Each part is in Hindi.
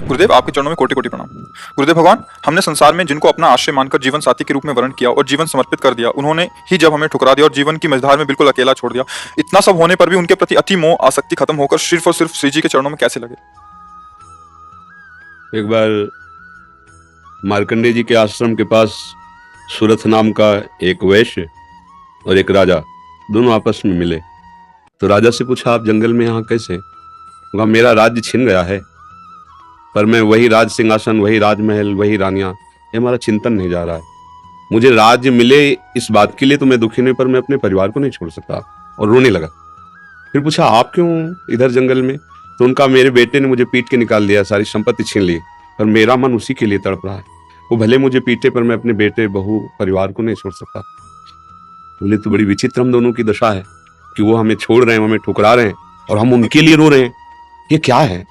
गुरुदेव, आपके चरणों में कोटि कोटि प्रणाम। गुरुदेव भगवान, हमने संसार में जिनको अपना आश्रय मानकर जीवन साथी के रूप में वर्ण किया और जीवन समर्पित कर दिया, उन्होंने ही जब हमें ठुकरा दिया और जीवन की मझधार में बिल्कुल अकेला छोड़ दिया, इतना सब होने पर भी उनके प्रति अति मोह आसक्ति खत्म होकर सिर्फ और सिर्फ श्री जी के चरणों में कैसे लगे? एक बार मार्कंडेय जी के आश्रम के पास सुरथ नाम का एक वैश्य और एक राजा दोनों आपस में मिले। तो राजा से पूछा, आप जंगल में यहाँ कैसे? कहा, मेरा राज्य छिन गया है, पर मैं वही राज सिंहासन, वही राजमहल, वही रानियां, ये हमारा चिंतन नहीं जा रहा है। मुझे राज्य मिले इस बात के लिए तो मैं दुखी नहीं, पर मैं अपने परिवार को नहीं छोड़ सकता। और रोने लगा। फिर पूछा, आप क्यों इधर जंगल में? तो उनका, मेरे बेटे ने मुझे पीट के निकाल दिया, सारी संपत्ति छीन ली, पर मेरा मन उसी के लिए तड़प रहा है। वो भले मुझे पीटे, पर मैं अपने बेटे, बहू, परिवार को नहीं छोड़ सकता। बोले, तो बड़ी विचित्र हम दोनों की दशा है कि वो हमें छोड़ रहे हैं, हमें ठुकरा रहे हैं और हम उनके लिए रो रहे हैं, ये क्या है?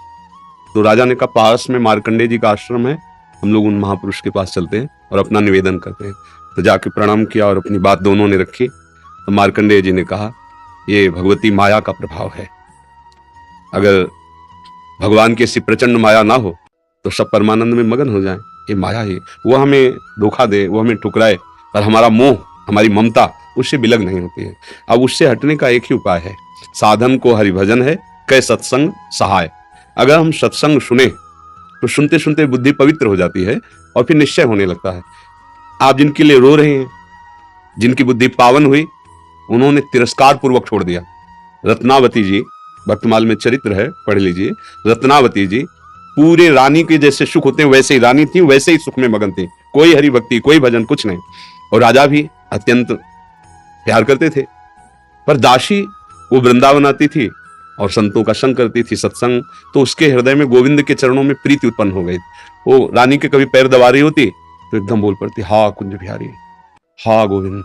तो राजा ने कहा, पास में मार्कंडेय जी का आश्रम है, हम लोग उन महापुरुष के पास चलते हैं और अपना निवेदन करते हैं। तो जाके प्रणाम किया और अपनी बात दोनों ने रखी। तो मार्कंडेय जी ने कहा, ये भगवती माया का प्रभाव है। अगर भगवान की ऐसी प्रचंड माया ना हो तो सब परमानंद में मगन हो जाएं। ये माया ही, वो हमें धोखा दे, वो हमें ठुकराए, पर हमारा मोह, हमारी ममता उससे बिलग नहीं होती है। अब उससे हटने का एक ही उपाय है, साधन को हरिभजन है, कै सत्संग सहाय। अगर हम सत्संग सुने तो सुनते सुनते बुद्धि पवित्र हो जाती है और फिर निश्चय होने लगता है। आप जिनके लिए रो रहे हैं, जिनकी बुद्धि पावन हुई, उन्होंने तिरस्कार पूर्वक छोड़ दिया। रत्नावती जी, भक्तमाल में चरित्र है, पढ़ लीजिए। रत्नावती जी पूरे रानी के जैसे सुख होते हैं वैसे ही रानी थी, वैसे ही सुख में मगन थी, कोई हरि भक्ति, कोई भजन, कुछ नहीं। और राजा भी अत्यंत प्यार करते थे। पर दासी वो वृंदावन आती थी और संतों का संग करती थी, सत्संग, तो उसके हृदय में गोविंद के चरणों में प्रीति उत्पन्न हो गई। वो रानी के कभी पैर दबा रही होती तो एकदम बोल पड़ती, हा कुंज बिहारी, हा गोविंद।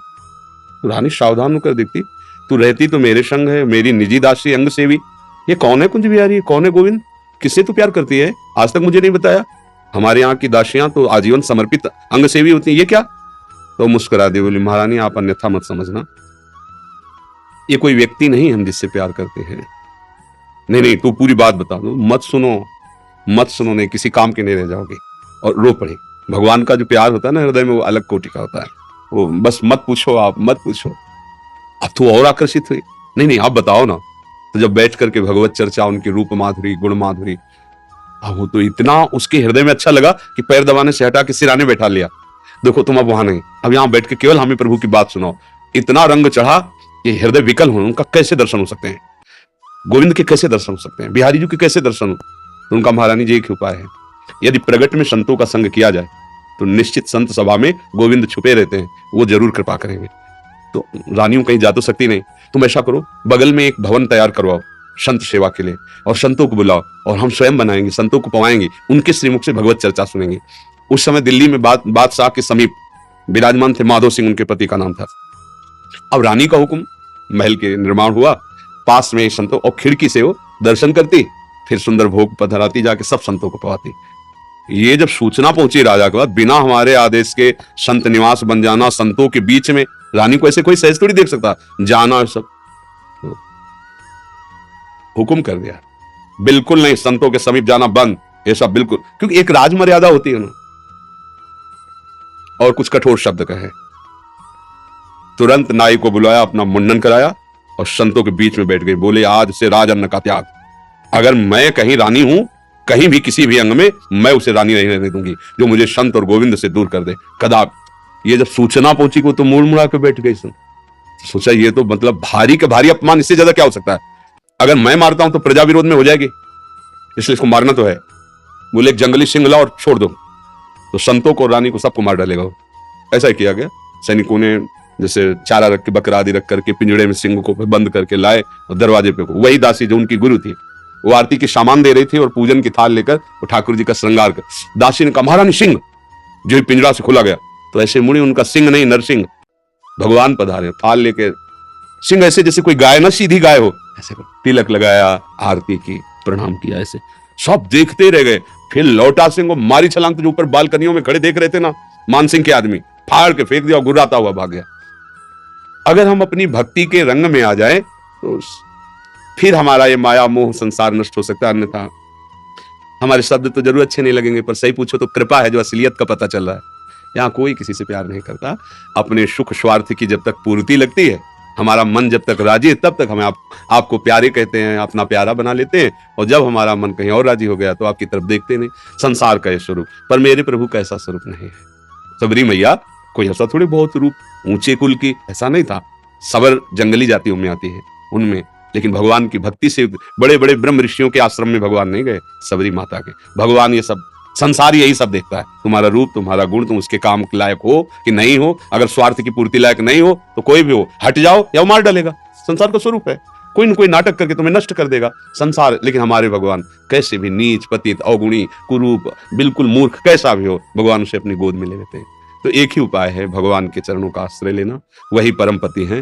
तो रानी सावधान होकर देखती, तू रहती तो मेरे संग है, मेरी निजी दासी, अंग सेवी, ये कौन है कुंज बिहारी, कौन है गोविंद, किससे तू प्यार करती है? आज तक मुझे नहीं बताया। हमारे यहाँ की दासियां तो आजीवन समर्पित अंग सेवी होती हैं, ये क्या? तो मुस्कुरा दी, बोली, महारानी आप अन्यथा मत समझना, ये कोई व्यक्ति नहीं हम जिससे प्यार करते हैं। नहीं नहीं, तू पूरी बात बता दो, मत सुनो, मत सुनो, नहीं किसी काम के नहीं रह जाओगे। और रो पड़ी। भगवान का जो प्यार होता है ना हृदय में, वो अलग कोटि का होता है। वो बस मत पूछो, आप मत पूछो। अब तू और आकर्षित हुई, नहीं नहीं आप बताओ ना। तो जब बैठ करके भगवत चर्चा, उनकी रूप माधुरी, गुण माधुरी, अब वो तो इतना उसके हृदय में अच्छा लगा कि पैर दबाने से हटा के सिराने बैठा लिया। देखो तुम अब वहां नहीं, अब यहाँ बैठ के केवल हमें प्रभु की बात सुनाओ। इतना रंग चढ़ा कि हृदय विकल हो, उनका कैसे दर्शन हो सकते हैं? गोविंद के कैसे दर्शन हो सकते हैं? बिहारी जी के कैसे दर्शन हो? तो उनका, महारानी जी एक ही उपाय है, यदि प्रगट में संतों का संग किया जाए तो निश्चित संत सभा में गोविंद छुपे रहते हैं, वो जरूर कृपा करेंगे। तो रानियों कहीं जा तो सकती नहीं, तुम ऐसा करो, बगल में एक भवन तैयार करवाओ संत सेवा के लिए, और संतों को बुलाओ, और हम स्वयं बनाएंगे, संतों को पवाएंगे, उनके श्रीमुख से भगवत चर्चा सुनेंगे। उस समय दिल्ली में बादशाह के समीप विराजमान थे माधो सिंह, उनके पति का नाम था। अब रानी का हुक्म, महल के निर्माण हुआ, पास में संतों, और खिड़की से वो दर्शन करती, फिर सुंदर भोग पधराती, जाके सब संतों को पवाती। ये जब सूचना पहुंची राजा के पास, बिना हमारे आदेश के संत निवास बन जाना, संतों के बीच में, रानी को ऐसे कोई सहज थोड़ी देख सकता, जाना सब हुक्म कर दिया, बिल्कुल नहीं, संतों के समीप जाना बंद, ये सब बिल्कुल, क्योंकि एक राज मर्यादा होती है ना। और कुछ कठोर शब्द कहे। तुरंत नाई को बुलाया, अपना मुंडन कराया और संतों के बीच में बैठ गई। बोले, आज से राज अन्न का त्याग, अगर मैं कहीं रानी हूं, कहीं भी किसी भी अंग में, मैं उसे रानी नहीं रहने दूंगी जो मुझे संत और गोविंद से दूर कर दे, कदाप। ये जब सूचना पहुंची को तो मुड़ मुड़ा के बैठ गई। सोचा ये तो मतलब भारी का भारी अपमान, इससे ज्यादा क्या हो सकता है? अगर मैं मारता हूं तो प्रजा विरोध में हो जाएगी, इसलिए इसको मारना तो है। बोले, एक जंगली सिंह लाओ और छोड़ दो, तो संतों को, रानी को, सबको मार डालेगा। ऐसा ही किया गया। सैनिकों ने जैसे चारा रख के, बकरा आदि रख करके पिंजड़े में सिंह को बंद करके लाए और दरवाजे पे को, वही दासी जो उनकी गुरु थी, वो आरती की सामान दे रही थी और पूजन की थाल लेकर वो ठाकुर जी का श्रृंगार कर, दासी ने कहा, महारानी सिंह, जो ही पिंजरा से खुला गया तो ऐसे मुड़ी, उनका सिंह नहीं नरसिंह, भगवान पधारे, थाल लेके, सिंह ऐसे जैसे कोई गाय ना, सीधी गाय हो, ऐसे तिलक लगाया, आरती की, प्रणाम किया, ऐसे सब देखते रह गए। फिर लौटा सिंह को मारी छलांग, तो जो ऊपर बालकनियों में खड़े देख रहे थे ना मानसिंह के आदमी, फाड़ के फेंक दिया और गुर्राता हुआ भाग गया। अगर हम अपनी भक्ति के रंग में आ जाए तो फिर हमारा ये माया मोह संसार नष्ट हो सकता है, अन्यथा हमारे शब्द तो जरूर अच्छे नहीं लगेंगे, पर सही पूछो तो कृपा है जो असलियत का पता चल रहा है। यहाँ कोई किसी से प्यार नहीं करता। अपने सुख स्वार्थ की जब तक पूर्ति लगती है, हमारा मन जब तक राजी है, तब तक हमें आपको प्यारे कहते हैं, अपना प्यारा बना लेते हैं। और जब हमारा मन कहीं और राजी हो गया तो आपकी तरफ देखते नहीं। संसार का ये स्वरूप, पर मेरे प्रभु का ऐसा स्वरूप नहीं है। सबरी मैया कोई ऐसा थोड़ी बहुत रूप ऊंचे कुल की, ऐसा नहीं था। सबर जंगली जातियों में आती है उनमें, लेकिन भगवान की भक्ति से बड़े बड़े ब्रह्म ऋषियों के आश्रम में भगवान नहीं गए, सबरी माता के। भगवान ये सब संसार यही सब देखता है, तुम्हारा रूप, तुम्हारा गुण, तुम उसके काम के लायक हो कि नहीं हो। अगर स्वार्थ की पूर्ति लायक नहीं हो तो कोई भी हो, हट जाओ या वो मार डालेगा। संसार का स्वरूप है, कोई न कोई नाटक करके तुम्हें नष्ट कर देगा संसार। लेकिन हमारे भगवान कैसे भी नीच, पतित, अवगुणी, कुरूप, बिल्कुल मूर्ख कैसा भी हो, भगवान उसे अपनी गोद में ले लेते हैं। तो एक ही उपाय है, भगवान के चरणों का आश्रय लेना, वही परम पति हैं।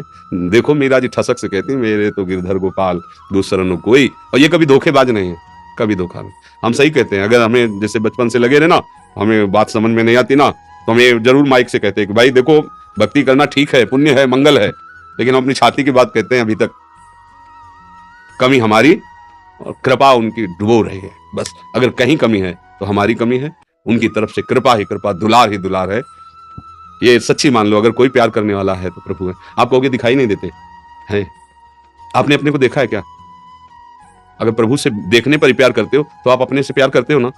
देखो मीरा जी ठसक से कहती, मेरे तो गिरधर गोपाल दूसरा न कोई। और ये कभी धोखेबाज नहीं है, कभी धोखा नहीं। हम सही कहते हैं। अगर हमें जैसे बचपन से लगे रहे ना, हमें बात समझ में नहीं आती ना, तो हमें जरूर माइक से कहते हैं कि भाई देखो, भक्ति करना ठीक है, पुण्य है, मंगल है, लेकिन हम अपनी छाती की बात कहते हैं। अभी तक कमी हमारी और कृपा उनकी डुबो रही है। बस अगर कहीं कमी है तो हमारी कमी है, उनकी तरफ से कृपा ही कृपा, दुलार ही दुलार है। ये सच्ची मान लो। अगर कोई प्यार करने वाला है तो प्रभु है। आप कहोगे दिखाई नहीं देते हैं, आपने अपने को देखा है क्या? अगर प्रभु से देखने पर ही प्यार करते हो तो आप अपने से प्यार करते हो ना।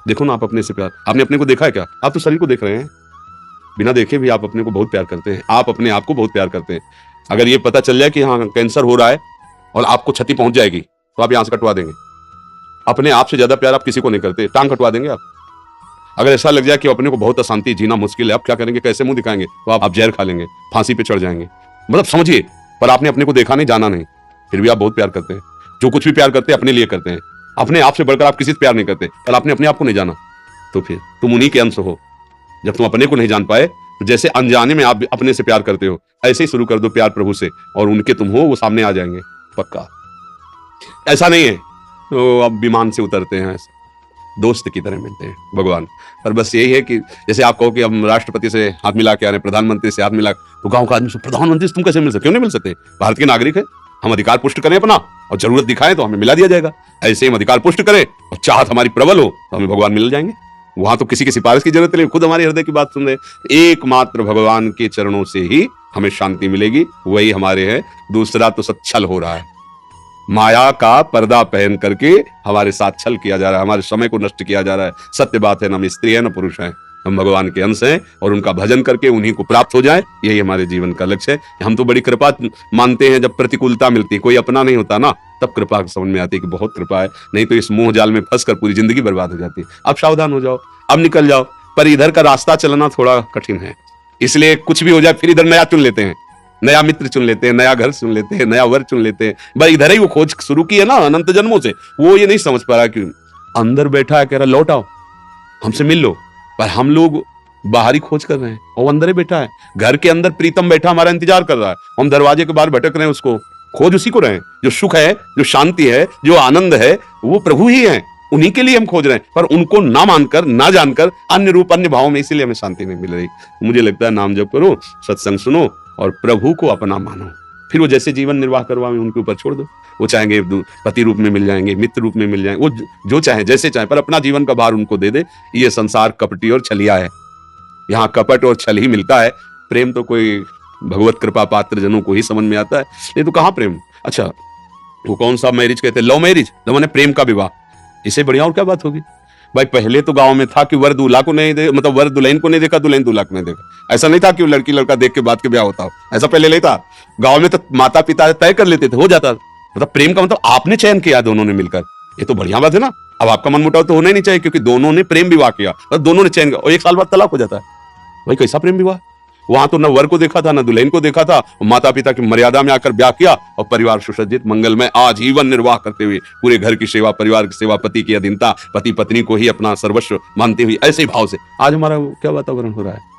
देखो ना, आप अपने से प्यार, आपने अपने को देखा है क्या? आप तो शरीर को देख रहे हैं, बिना देखे भी आप अपने को बहुत प्यार करते हैं। आप अपने आप को बहुत प्यार करते हैं। अगर ये पता चल जाए कि हाँ कैंसर हो रहा है और आपको क्षति पहुंच जाएगी तो आप यहां से कटवा देंगे। अपने आप से ज्यादा प्यार आप किसी को नहीं करते, टांग कटवा देंगे आप। अगर ऐसा लग जाए कि अपने को बहुत अशांति, जीना मुश्किल है, आप क्या करेंगे, कैसे मुंह दिखाएंगे, तो आप जहर खा लेंगे, फांसी पे चढ़ जाएंगे। मतलब समझिए, पर आपने अपने को देखा नहीं, जाना नहीं, फिर भी आप बहुत प्यार करते हैं। जो कुछ भी प्यार करते हैं अपने लिए करते हैं, अपने आप से बढ़कर आप किसी से प्यार नहीं करते। पर आपने अपने आप को नहीं जाना तो फिर तुम उन्हीं के अंश हो। जब तुम अपने को नहीं जान पाए तो जैसे अनजाने में आप अपने से प्यार करते हो, ऐसे ही शुरू कर दो प्यार प्रभु से, और उनके तुम हो वो सामने आ जाएंगे पक्का। ऐसा नहीं है तो अब विमान से उतरते हैं, दोस्त की तरह मिलते हैं भगवान। पर बस यही है कि जैसे आप कहो कि हम राष्ट्रपति से हाथ मिला के आ रहे, प्रधानमंत्री से हाथ मिला, तो गांव का आदमी से प्रधानमंत्री से तुम कैसे मिल सकते? क्यों नहीं मिल सकते? भारत के नागरिक है, हम अधिकार पुष्ट करें अपना, और जरूरत दिखाएं तो हमें मिला दिया जाएगा। ऐसे हम अधिकार पुष्ट करें और चाहत हमारी प्रबल हो तो हमें भगवान मिल जाएंगे। वहां तो किसी की सिफारिश की जरूरत नहीं, खुद हमारे हृदय की बात सुन रहे। एकमात्र भगवान के चरणों से ही हमें शांति मिलेगी, वही हमारे हैं। दूसरा तो सब छल हो रहा है, माया का पर्दा पहन करके हमारे साथ छल किया जा रहा है, हमारे समय को नष्ट किया जा रहा है। सत्य बात है, ना हम स्त्री है ना पुरुष है, हम भगवान के अंश हैं, और उनका भजन करके उन्हीं को प्राप्त हो जाए, यही हमारे जीवन का लक्ष्य है। हम तो बड़ी कृपा मानते हैं, जब प्रतिकूलता मिलती है, कोई अपना नहीं होता ना, तब कृपा समझ में आती है कि बहुत कृपा है। नहीं तो इस मोह जाल में फंसकर पूरी जिंदगी बर्बाद हो जाती है। अब सावधान हो जाओ, अब निकल जाओ। पर इधर का रास्ता चलना थोड़ा कठिन है, इसलिए कुछ भी हो जाए फिर इधर नया चुन लेते हैं, नया मित्र चुन लेते हैं, नया घर चुन लेते हैं, नया वर चुन लेते हैं। भाई इधर ही वो खोज शुरू की है ना अनंत जन्मों से, वो ये नहीं समझ पा रहा कि अंदर बैठा है, कह रहा लौट आओ, हमसे मिल लो। पर हम लोग बाहरी खोज कर रहे हैं, वो अंदर ही बैठा है। घर के अंदर प्रीतम बैठा हमारा इंतजार कर रहा है, हम दरवाजे के बाहर भटक रहे हैं, उसको खोज उसी को रहे हैं। जो सुख है, जो शांति है, जो आनंद है, वो प्रभु ही है, उन्हीं के लिए हम खोज रहे हैं। पर उनको ना मानकर, ना जानकर, अन्य रूप अन्य भाव में, इसीलिए हमें शांति नहीं मिल रही। मुझे लगता है नाम जप करो, सत्संग सुनो और प्रभु को अपना मानो, फिर वो जैसे जीवन निर्वाह करवाएं उनके ऊपर छोड़ दो। वो चाहेंगे पति रूप में मिल जाएंगे, मित्र रूप में मिल जाएंगे, वो जो चाहे जैसे चाहे, पर अपना जीवन का भार उनको दे दे। ये संसार कपटी और छलिया है, यहाँ कपट और छल ही मिलता है। प्रेम तो कोई भगवत कृपा पात्र जनों को ही समझ में आता है, ये तो कहाँ प्रेम। अच्छा, वो कौन सा मैरिज कहते हैं, लव मैरिज, मैंने प्रेम का विवाह, इससे बढ़िया और क्या बात होगी। भाई पहले तो गांव में था कि वर दूल्हा को नहीं दे, मतलब वर दुल्हन को नहीं देखा, दुल्हन दूल्हा को नहीं देखा। ऐसा नहीं था कि लड़की लड़का देख के बाद के ब्याह होता हो, ऐसा पहले नहीं था। गांव में तो माता पिता तय कर लेते थे, हो जाता। मतलब प्रेम का मतलब आपने चयन किया दोनों ने मिलकर, ये तो बढ़िया बात है ना। अब आपका मन मुटाव तो होना ही नहीं चाहिए, क्योंकि दोनों ने प्रेम विवाह किया और दोनों ने चयन किया, और 1 साल बाद तलाक हो जाता है। भाई कैसा प्रेम विवाह। वहां तो न वर को देखा था, न दुल्हन को देखा था, माता पिता की मर्यादा में आकर ब्याह किया, और परिवार सुसज्जित मंगलमय आजीवन निर्वाह करते हुए, पूरे घर की सेवा, परिवार की सेवा, पति की अधीनता, पति पत्नी को ही अपना सर्वस्व मानते हुए, ऐसे ही भाव से आज हमारा क्या वातावरण हो रहा है।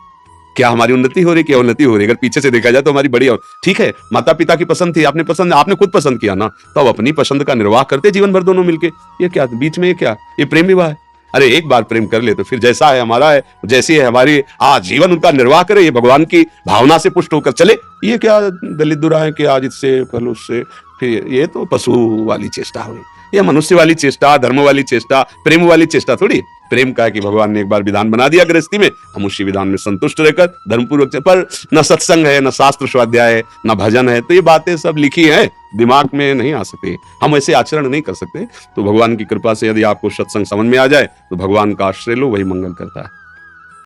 क्या हमारी उन्नति हो रही, क्या उन्नति हो रही। अगर पीछे से देखा जाए तो हमारी बड़ी, और ठीक है माता पिता की पसंद थी, आपने खुद पसंद किया ना, तो अब अपनी पसंद का निर्वाह करते जीवन भर दोनों मिलके। ये क्या बीच में, ये क्या, ये प्रेम विवाह है। अरे एक बार प्रेम कर ले तो फिर जैसा है हमारा है, जैसी है हमारी, आज जीवन उनका निर्वाह करे, ये भगवान की भावना से पुष्ट होकर चले। ये क्या दलित दुरा है कि आज इससे कल उससे, फिर ये तो पशु वाली चेष्टा हुई। ये मनुष्य वाली चेष्टा, धर्म वाली चेष्टा, प्रेम वाली चेष्टा थोड़ी। प्रेम का है कि भगवान ने एक बार विधान बना दिया गृहस्थी में, हम उसी विधान में संतुष्ट रहकर धर्मपूर्वक, पर न सत्संग है, न शास्त्र स्वाध्याय है, न भजन है, तो ये बातें सब लिखी है, दिमाग में नहीं आ सकती, हम ऐसे आचरण नहीं कर सकते। तो भगवान की कृपा से यदि आपको सत्संग समझ में आ जाए तो भगवान का आश्रय लो, वही मंगल करता है।